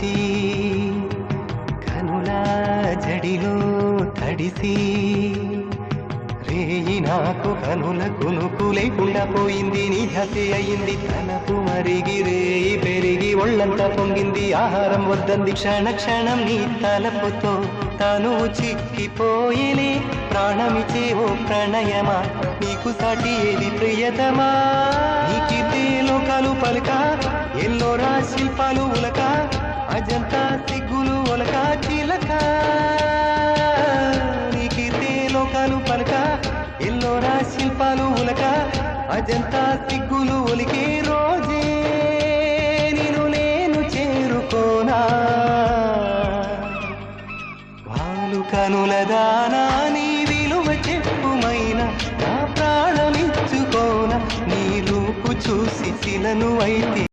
మరిచి కనుల జడిలో తడిసి రేయి నాకు కనుల కునుకు లేకుండా పోయింది. నీ హసి అయింది తనకు మరిగి రేయి పెరిగి ఒళ్ళంతా పొంగింది. ఆహారం వద్దంది క్షణ క్షణం నీ తలపుతో తను చిక్కిపోయేనే. ప్రాణమిచే ఓ ప్రణయమా నీకు సాటి ఏది ప్రియతమా. నీకితే లోకాలు పలుక ఎల్లోరా శిల్పాలు ఉలక అజంతా సిగ్గులు ఒలక చిలక. నీకితే లోకాలు పలుక ఎల్లోరా శిల్పాలు ఉలక అజంతా సిగ్గులు ఒలికే రోజే నిన్ను నేను చేరుకోనా. వాలు కనుల దానా నీ విలువ చెప్పుమైనా నా ప్రాణమిచ్చుకోనా. నీ రూపు చూసి శిలను అయితే